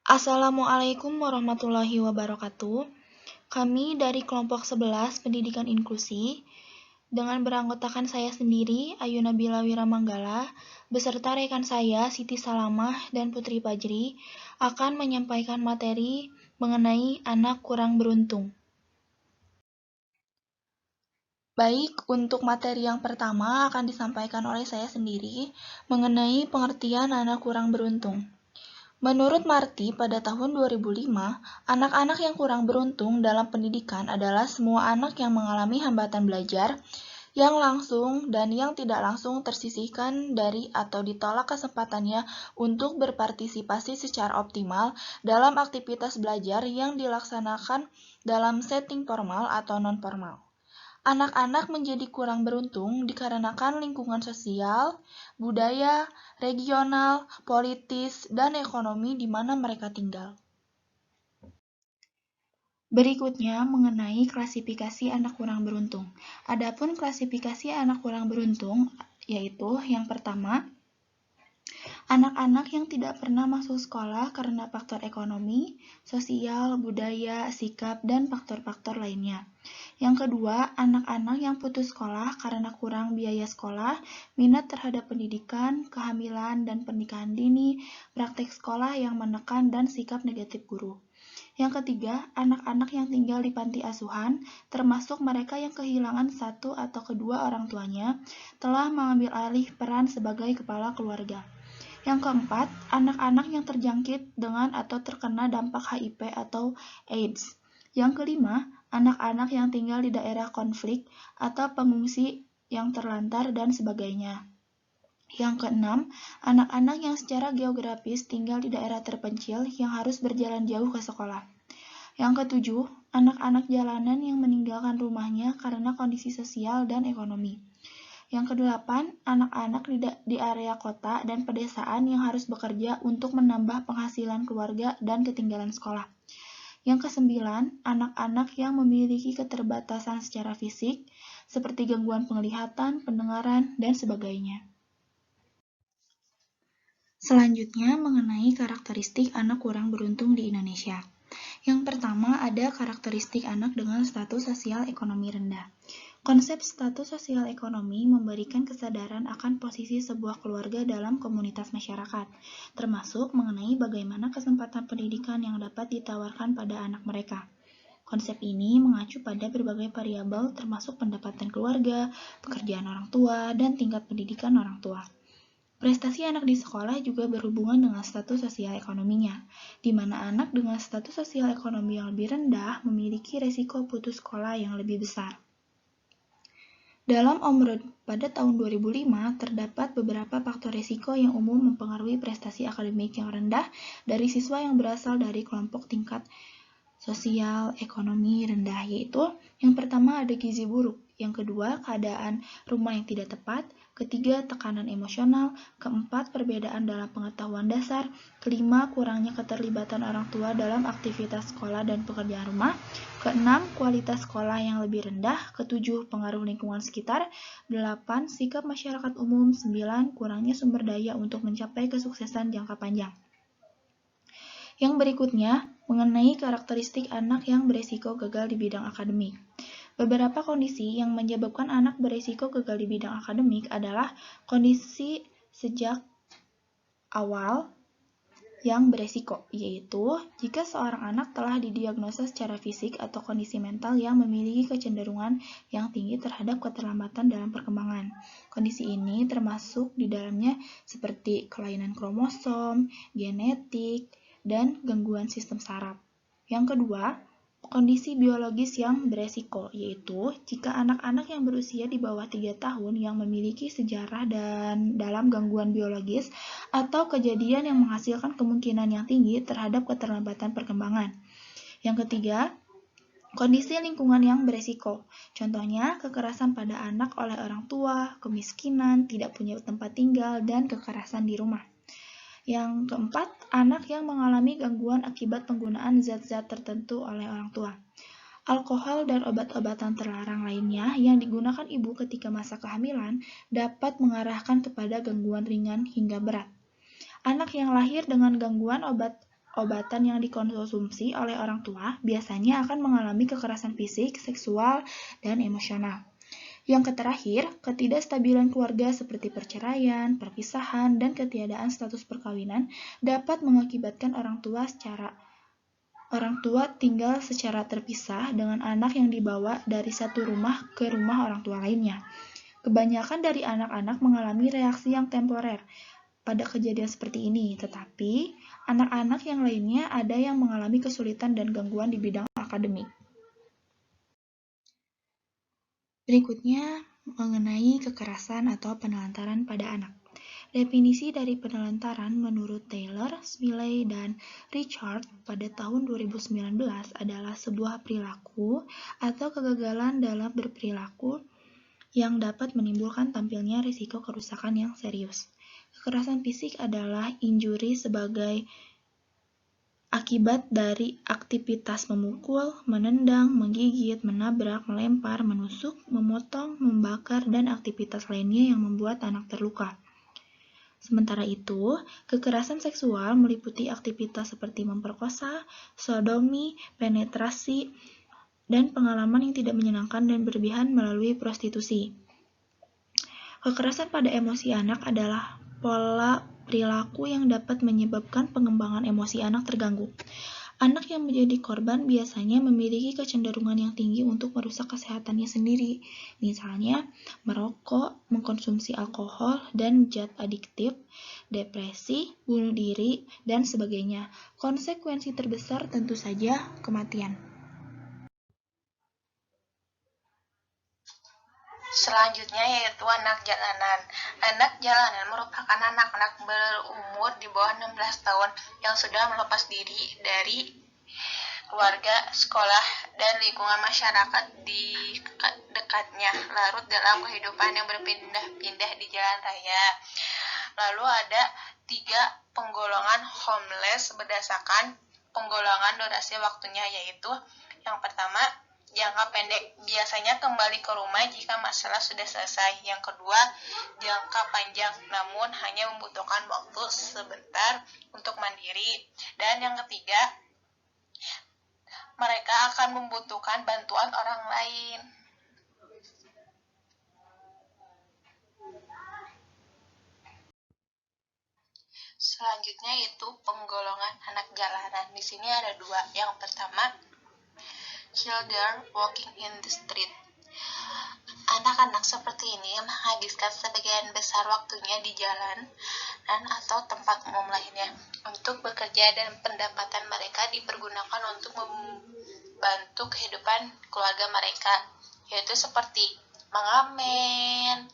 Assalamualaikum warahmatullahi wabarakatuh. Kami dari kelompok 11 Pendidikan Inklusi dengan beranggotakan saya sendiri, Ayu Nabila Wiramanggala, beserta rekan saya Siti Salamah dan Putri Fajri akan menyampaikan materi mengenai anak kurang beruntung. Baik, untuk materi yang pertama akan disampaikan oleh saya sendiri mengenai pengertian anak kurang beruntung. Menurut Marty, pada tahun 2005, anak-anak yang kurang beruntung dalam pendidikan adalah semua anak yang mengalami hambatan belajar yang langsung dan yang tidak langsung tersisihkan dari atau ditolak kesempatannya untuk berpartisipasi secara optimal dalam aktivitas belajar yang dilaksanakan dalam setting formal atau non-formal. Anak-anak menjadi kurang beruntung dikarenakan lingkungan sosial, budaya, regional, politis, dan ekonomi di mana mereka tinggal. Berikutnya mengenai klasifikasi anak kurang beruntung. Adapun klasifikasi anak kurang beruntung yaitu yang pertama, anak-anak yang tidak pernah masuk sekolah karena faktor ekonomi, sosial, budaya, sikap, dan faktor-faktor lainnya. Yang kedua, anak-anak yang putus sekolah karena kurang biaya sekolah, minat terhadap pendidikan, kehamilan, dan pernikahan dini, praktek sekolah yang menekan, dan sikap negatif guru. Yang ketiga, anak-anak yang tinggal di panti asuhan, termasuk mereka yang kehilangan satu atau kedua orang tuanya, telah mengambil alih peran sebagai kepala keluarga. Yang keempat, anak-anak yang terjangkit dengan atau terkena dampak HIV atau AIDS. Yang kelima, anak-anak yang tinggal di daerah konflik atau pengungsi yang terlantar dan sebagainya. Yang keenam, anak-anak yang secara geografis tinggal di daerah terpencil yang harus berjalan jauh ke sekolah. Yang ketujuh, anak-anak jalanan yang meninggalkan rumahnya karena kondisi sosial dan ekonomi. Yang kedelapan, anak-anak di area kota dan pedesaan yang harus bekerja untuk menambah penghasilan keluarga dan ketinggalan sekolah. Yang kesembilan, anak-anak yang memiliki keterbatasan secara fisik, seperti gangguan penglihatan, pendengaran, dan sebagainya. Selanjutnya, mengenai karakteristik anak kurang beruntung di Indonesia. Yang pertama, ada karakteristik anak dengan status sosial ekonomi rendah. Konsep status sosial ekonomi memberikan kesadaran akan posisi sebuah keluarga dalam komunitas masyarakat, termasuk mengenai bagaimana kesempatan pendidikan yang dapat ditawarkan pada anak mereka. Konsep ini mengacu pada berbagai variabel termasuk pendapatan keluarga, pekerjaan orang tua, dan tingkat pendidikan orang tua. Prestasi anak di sekolah juga berhubungan dengan status sosial ekonominya, di mana anak dengan status sosial ekonomi yang lebih rendah memiliki resiko putus sekolah yang lebih besar. Dalam Omrod pada tahun 2005, terdapat beberapa faktor risiko yang umum mempengaruhi prestasi akademik yang rendah dari siswa yang berasal dari kelompok tingkat sosial ekonomi rendah, yaitu yang pertama ada gizi buruk, yang kedua keadaan rumah yang tidak tepat, ketiga tekanan emosional, keempat perbedaan dalam pengetahuan dasar, kelima kurangnya keterlibatan orang tua dalam aktivitas sekolah dan pekerjaan rumah, keenam kualitas sekolah yang lebih rendah, ketujuh pengaruh lingkungan sekitar, 8 sikap masyarakat umum, 9 kurangnya sumber daya untuk mencapai kesuksesan jangka panjang. Yang berikutnya, mengenai karakteristik anak yang beresiko gagal di bidang akademik. Beberapa kondisi yang menyebabkan anak beresiko gagal di bidang akademik adalah kondisi sejak awal yang beresiko, yaitu jika seorang anak telah didiagnosa secara fisik atau kondisi mental yang memiliki kecenderungan yang tinggi terhadap keterlambatan dalam perkembangan. Kondisi ini termasuk di dalamnya seperti kelainan kromosom, genetik, dan gangguan sistem saraf. Yang kedua, kondisi biologis yang beresiko, yaitu jika anak-anak yang berusia di bawah 3 tahun yang memiliki sejarah dan dalam gangguan biologis atau kejadian yang menghasilkan kemungkinan yang tinggi terhadap keterlambatan perkembangan. Yang ketiga, kondisi lingkungan yang beresiko, contohnya kekerasan pada anak oleh orang tua, kemiskinan, tidak punya tempat tinggal, dan kekerasan di rumah. Yang keempat, anak yang mengalami gangguan akibat penggunaan zat-zat tertentu oleh orang tua. Alkohol dan obat-obatan terlarang lainnya yang digunakan ibu ketika masa kehamilan dapat mengarahkan kepada gangguan ringan hingga berat. Anak yang lahir dengan gangguan obatan yang dikonsumsi oleh orang tua biasanya akan mengalami kekerasan fisik, seksual, dan emosional. Yang terakhir, ketidakstabilan keluarga seperti perceraian, perpisahan, dan ketiadaan status perkawinan dapat mengakibatkan orang tua tinggal secara terpisah dengan anak yang dibawa dari satu rumah ke rumah orang tua lainnya. Kebanyakan dari anak-anak mengalami reaksi yang temporer pada kejadian seperti ini, tetapi anak-anak yang lainnya ada yang mengalami kesulitan dan gangguan di bidang akademik. Berikutnya, mengenai kekerasan atau penelantaran pada anak. Definisi dari penelantaran menurut Taylor, Smiley, dan Richard pada tahun 2019 adalah sebuah perilaku atau kegagalan dalam berperilaku yang dapat menimbulkan tampilnya risiko kerusakan yang serius. Kekerasan fisik adalah injuri sebagai akibat dari aktivitas memukul, menendang, menggigit, menabrak, melempar, menusuk, memotong, membakar, dan aktivitas lainnya yang membuat anak terluka. Sementara itu, kekerasan seksual meliputi aktivitas seperti memperkosa, sodomi, penetrasi, dan pengalaman yang tidak menyenangkan dan berlebihan melalui prostitusi. Kekerasan pada emosi anak adalah pola perilaku yang dapat menyebabkan pengembangan emosi anak terganggu. Anak yang menjadi korban biasanya memiliki kecenderungan yang tinggi untuk merusak kesehatannya sendiri, misalnya merokok, mengkonsumsi alkohol dan zat adiktif, depresi, bunuh diri, dan sebagainya. Konsekuensi terbesar tentu saja kematian. Selanjutnya yaitu anak jalanan. Anak jalanan merupakan anak-anak berumur di bawah 16 tahun yang sudah melepas diri dari keluarga, sekolah, dan lingkungan masyarakat di dekatnya, larut dalam kehidupan yang berpindah-pindah di jalan raya. Lalu ada 3 penggolongan homeless berdasarkan penggolongan durasi waktunya, yaitu yang pertama, jangka pendek, biasanya kembali ke rumah jika masalah sudah selesai. Yang kedua, jangka panjang, namun hanya membutuhkan waktu sebentar untuk mandiri. Dan yang ketiga, mereka akan membutuhkan bantuan orang lain. Selanjutnya itu penggolongan anak jalanan. Di sini ada 2. Yang pertama, children walking in the street. Anak-anak seperti ini menghabiskan sebagian besar waktunya di jalan dan atau tempat umum lainnya untuk bekerja, dan pendapatan mereka dipergunakan untuk membantu kehidupan keluarga mereka, yaitu seperti mengamen,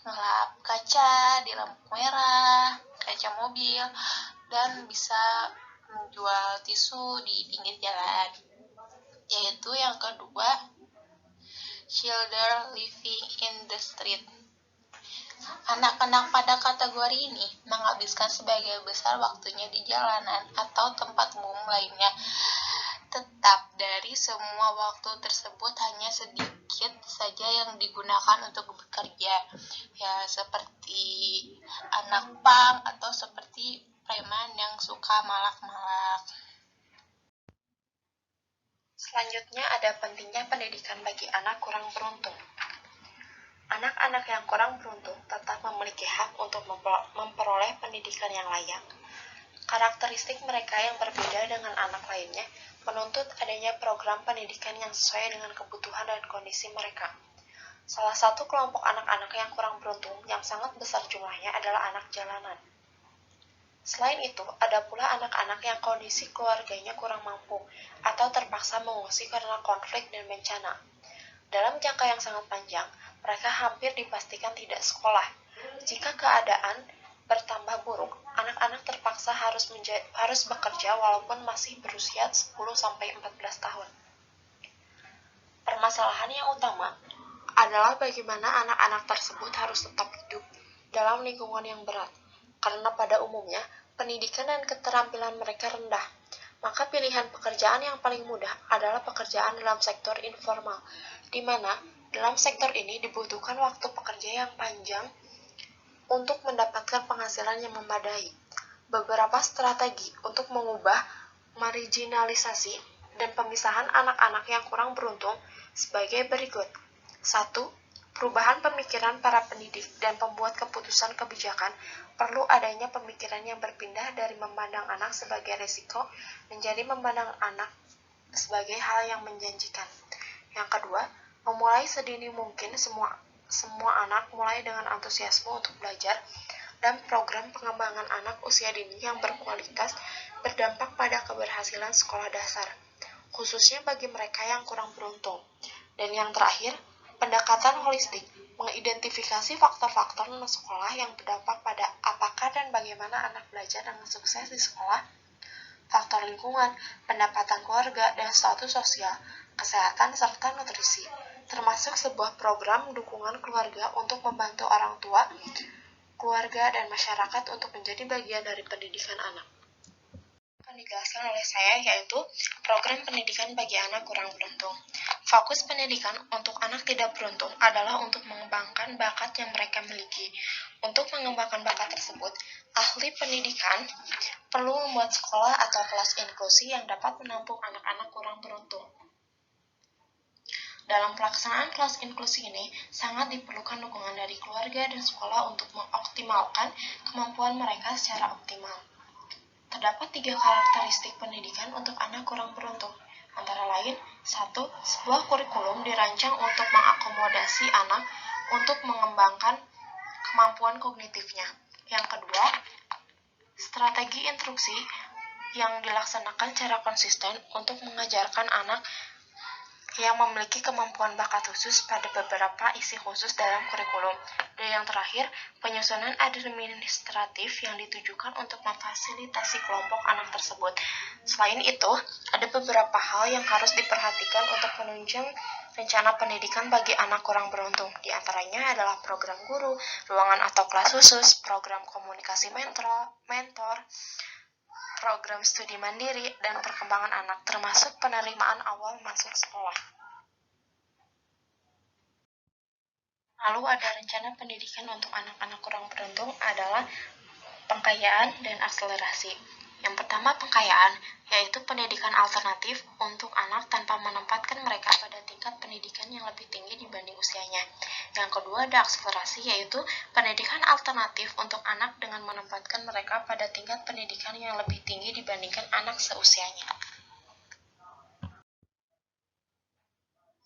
ngelap kaca di lampu merah, kaca mobil, dan bisa menjual tisu di pinggir jalan. Yaitu yang kedua, children living in the street. Anak-anak pada kategori ini menghabiskan sebagian besar waktunya di jalanan atau tempat umum lainnya. Tetap dari semua waktu tersebut hanya sedikit saja yang digunakan untuk bekerja, ya seperti anak pang atau seperti preman yang suka malak-malak. Selanjutnya ada pentingnya pendidikan bagi anak kurang beruntung. Anak-anak yang kurang beruntung tetap memiliki hak untuk memperoleh pendidikan yang layak. Karakteristik mereka yang berbeda dengan anak lainnya menuntut adanya program pendidikan yang sesuai dengan kebutuhan dan kondisi mereka. Salah satu kelompok anak-anak yang kurang beruntung yang sangat besar jumlahnya adalah anak jalanan. Selain itu, ada pula anak-anak yang kondisi keluarganya kurang mampu atau terpaksa mengungsi karena konflik dan bencana. Dalam jangka yang sangat panjang, mereka hampir dipastikan tidak sekolah. Jika keadaan bertambah buruk, anak-anak terpaksa harus bekerja walaupun masih berusia 10-14 tahun. Permasalahan yang utama adalah bagaimana anak-anak tersebut harus tetap hidup dalam lingkungan yang berat, karena pada umumnya pendidikan dan keterampilan mereka rendah. Maka pilihan pekerjaan yang paling mudah adalah pekerjaan dalam sektor informal, di mana dalam sektor ini dibutuhkan waktu pekerja yang panjang untuk mendapatkan penghasilan yang memadai. beberapa strategi untuk mengubah marginalisasi dan pemisahan anak-anak yang kurang beruntung sebagai berikut. 1. Perubahan pemikiran para pendidik dan pembuat keputusan kebijakan. Perlu adanya pemikiran yang berpindah dari memandang anak sebagai risiko menjadi memandang anak sebagai hal yang menjanjikan. Yang kedua, memulai sedini mungkin semua anak mulai dengan antusiasme untuk belajar dan program pengembangan anak usia dini yang berkualitas berdampak pada keberhasilan sekolah dasar, khususnya bagi mereka yang kurang beruntung. Dan yang terakhir, pendekatan holistik, mengidentifikasi faktor-faktor sekolah yang berdampak pada apakah dan bagaimana anak belajar dengan sukses di sekolah, faktor lingkungan, pendapatan keluarga, dan status sosial, kesehatan, serta nutrisi, termasuk sebuah program dukungan keluarga untuk membantu orang tua, keluarga, dan masyarakat untuk menjadi bagian dari pendidikan anak. Akan dijelaskan oleh saya yaitu program pendidikan bagi anak kurang beruntung. Fokus pendidikan untuk anak tidak beruntung adalah untuk mengembangkan bakat yang mereka miliki. Untuk mengembangkan bakat tersebut, ahli pendidikan perlu membuat sekolah atau kelas inklusi yang dapat menampung anak-anak kurang beruntung. Dalam pelaksanaan kelas inklusi ini, sangat diperlukan dukungan dari keluarga dan sekolah untuk mengoptimalkan kemampuan mereka secara optimal. Terdapat 3 karakteristik pendidikan untuk anak kurang beruntung, antara lain, 1. Sebuah kurikulum dirancang untuk mengakomodasi anak untuk mengembangkan kemampuan kognitifnya. Yang kedua, strategi instruksi yang dilaksanakan secara konsisten untuk mengajarkan anak yang memiliki kemampuan bakat khusus pada beberapa isi khusus dalam kurikulum. Dan yang terakhir, penyusunan administratif yang ditujukan untuk memfasilitasi kelompok anak tersebut. Selain itu, ada beberapa hal yang harus diperhatikan untuk menunjang rencana pendidikan bagi anak kurang beruntung. Di antaranya adalah program guru, ruangan atau kelas khusus, program komunikasi mentor, program studi mandiri, dan perkembangan anak, termasuk penerimaan awal masuk sekolah. Lalu ada rencana pendidikan untuk anak-anak kurang beruntung adalah pengkayaan dan akselerasi. Yang pertama pengkayaan, yaitu pendidikan alternatif untuk anak tanpa menempatkan mereka pada tingkat pendidikan yang lebih tinggi dibanding usianya. Yang kedua ada akselerasi, yaitu pendidikan alternatif untuk anak dengan menempatkan mereka pada tingkat pendidikan yang lebih tinggi dibandingkan anak seusianya.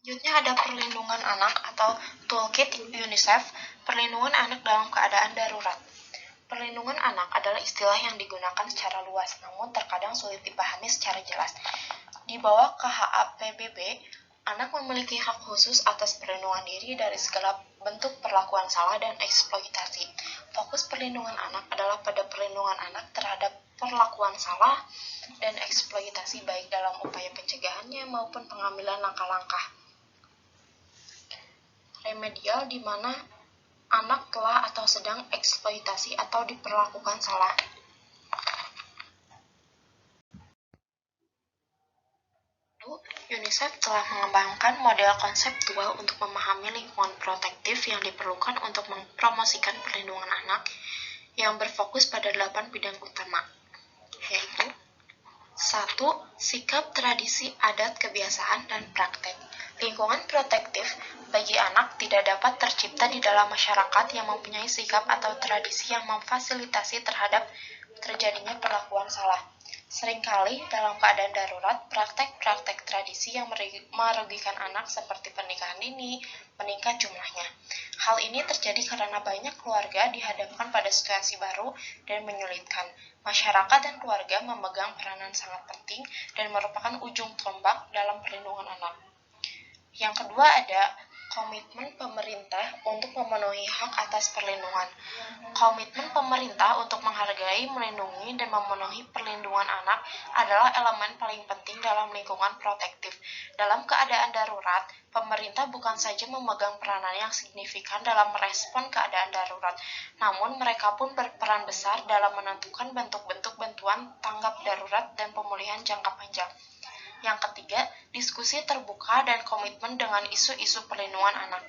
Selanjutnya ada perlindungan anak atau Toolkit UNICEF, perlindungan anak dalam keadaan darurat. Perlindungan anak adalah istilah yang digunakan secara luas, namun terkadang sulit dipahami secara jelas. Di bawah KHA PBB, anak memiliki hak khusus atas perlindungan diri dari segala bentuk perlakuan salah dan eksploitasi. Fokus perlindungan anak adalah pada perlindungan anak terhadap perlakuan salah dan eksploitasi baik dalam upaya pencegahannya maupun pengambilan langkah-langkah remedial di mana anak telah atau sedang eksploitasi atau diperlakukan salah. UNICEF telah mengembangkan model konseptual untuk memahami lingkungan protektif yang diperlukan untuk mempromosikan perlindungan anak yang berfokus pada 8 bidang utama, yaitu 1. Sikap, tradisi, adat, kebiasaan, dan praktek. Lingkungan protektif bagi anak tidak dapat tercipta di dalam masyarakat yang mempunyai sikap atau tradisi yang memfasilitasi terhadap terjadinya perlakuan salah. Seringkali dalam keadaan darurat, praktek-praktek tradisi yang merugikan anak seperti pernikahan dini meningkat jumlahnya. Hal ini terjadi karena banyak keluarga dihadapkan pada situasi baru dan menyulitkan. Masyarakat dan keluarga memegang peranan sangat penting dan merupakan ujung tombak dalam perlindungan anak. Yang kedua ada komitmen pemerintah untuk memenuhi hak atas perlindungan. Komitmen pemerintah untuk menghargai, melindungi, dan memenuhi perlindungan anak adalah elemen paling penting dalam lingkungan protektif. Dalam keadaan darurat, pemerintah bukan saja memegang peranan yang signifikan dalam merespon keadaan darurat, namun mereka pun berperan besar dalam menentukan bentuk-bentuk bantuan tanggap darurat dan pemulihan jangka panjang. Yang ketiga, diskusi terbuka dan komitmen dengan isu-isu perlindungan anak.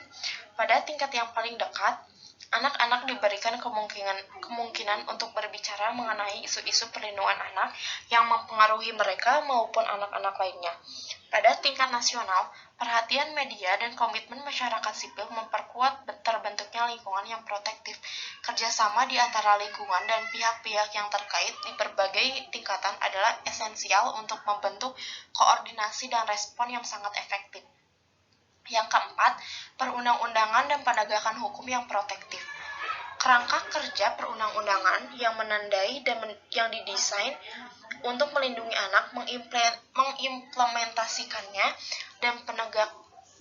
Pada tingkat yang paling dekat, Anak-anak diberikan kemungkinan untuk berbicara mengenai isu-isu perlindungan anak yang mempengaruhi mereka maupun anak-anak lainnya. Pada tingkat nasional, perhatian media dan komitmen masyarakat sipil memperkuat terbentuknya lingkungan yang protektif. Kerjasama di antara lingkungan dan pihak-pihak yang terkait di berbagai tingkatan adalah esensial untuk membentuk koordinasi dan respon yang sangat efektif. Yang keempat, perundang-undangan dan penegakan hukum yang protektif. Kerangka kerja perundang-undangan yang menandai dan yang didesain untuk melindungi anak, mengimplementasikannya, dan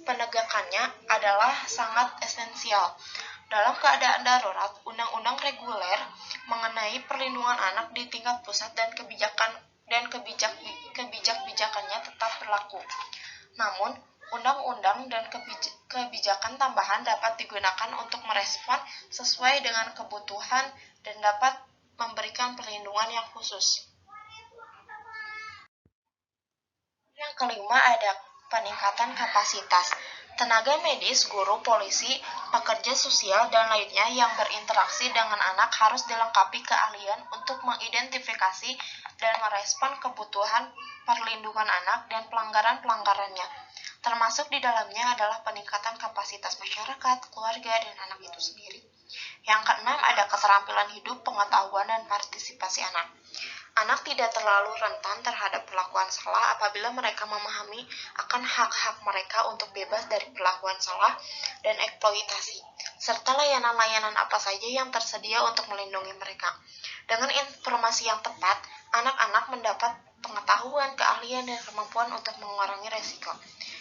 penegakannya adalah sangat esensial. Dalam keadaan darurat, undang-undang reguler mengenai perlindungan anak di tingkat pusat dan kebijakannya tetap berlaku. Namun, undang-undang dan kebijakan tambahan dapat digunakan untuk merespon sesuai dengan kebutuhan dan dapat memberikan perlindungan yang khusus. Yang kelima ada peningkatan kapasitas. Tenaga medis, guru, polisi, pekerja sosial, dan lainnya yang berinteraksi dengan anak harus dilengkapi keahlian untuk mengidentifikasi dan merespon kebutuhan perlindungan anak dan pelanggaran-pelanggarannya. Termasuk di dalamnya adalah peningkatan kapasitas masyarakat, keluarga, dan anak itu sendiri. Yang keenam ada keterampilan hidup, pengetahuan, dan partisipasi anak. Anak tidak terlalu rentan terhadap perlakuan salah apabila mereka memahami akan hak-hak mereka untuk bebas dari perlakuan salah dan eksploitasi, serta layanan-layanan apa saja yang tersedia untuk melindungi mereka. Dengan informasi yang tepat, anak-anak mendapat pengetahuan, keahlian, dan kemampuan untuk mengurangi resiko.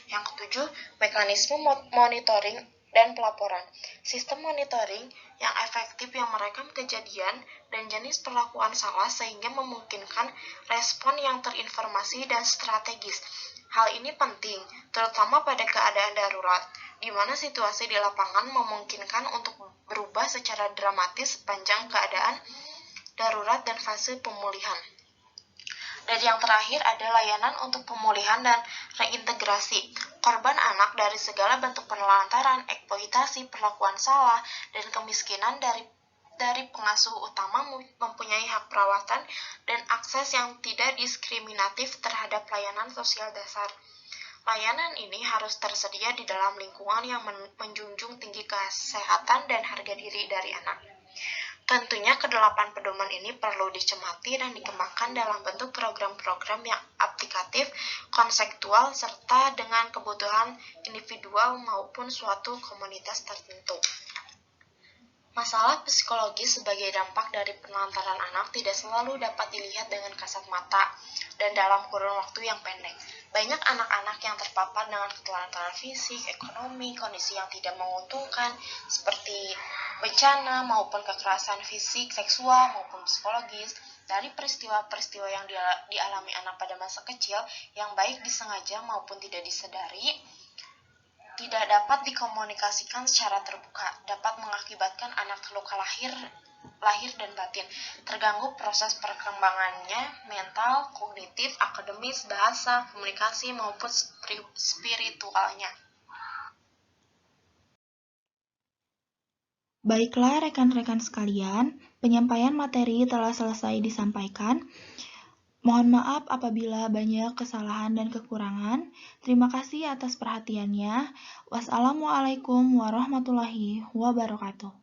Yang ketujuh, mekanisme monitoring dan pelaporan. Sistem monitoring yang efektif yang merekam kejadian dan jenis perlakuan salah sehingga memungkinkan respon yang terinformasi dan strategis. Hal ini penting, terutama pada keadaan darurat, di mana situasi di lapangan memungkinkan untuk berubah secara dramatis sepanjang keadaan darurat dan fase pemulihan. Dan yang terakhir ada layanan untuk pemulihan dan reintegrasi. Korban anak dari segala bentuk penelantaran, eksploitasi, perlakuan salah, dan kemiskinan dari pengasuh utama mempunyai hak perawatan dan akses yang tidak diskriminatif terhadap layanan sosial dasar. Layanan ini harus tersedia di dalam lingkungan yang menjunjung tinggi kesehatan dan harga diri dari anak. Tentunya kedelapan pedoman ini perlu dicermati dan dikembangkan dalam bentuk program-program yang aplikatif, konseptual, serta dengan kebutuhan individual maupun suatu komunitas tertentu. Masalah psikologis sebagai dampak dari penelantaran anak tidak selalu dapat dilihat dengan kasat mata dan dalam kurun waktu yang pendek. Banyak anak-anak yang terpapar dengan ketelantaran fisik, ekonomi, kondisi yang tidak menguntungkan, seperti bencana maupun kekerasan fisik, seksual, maupun psikologis, dari peristiwa-peristiwa yang dialami anak pada masa kecil, yang baik disengaja maupun tidak disadari, tidak dapat dikomunikasikan secara terbuka, dapat mengakibatkan anak terluka lahir dan batin, terganggu proses perkembangannya, mental, kognitif, akademis, bahasa, komunikasi, maupun spiritualnya. Baiklah rekan-rekan sekalian, penyampaian materi telah selesai disampaikan. Mohon maaf apabila banyak kesalahan dan kekurangan. Terima kasih atas perhatiannya. Wassalamualaikum warahmatullahi wabarakatuh.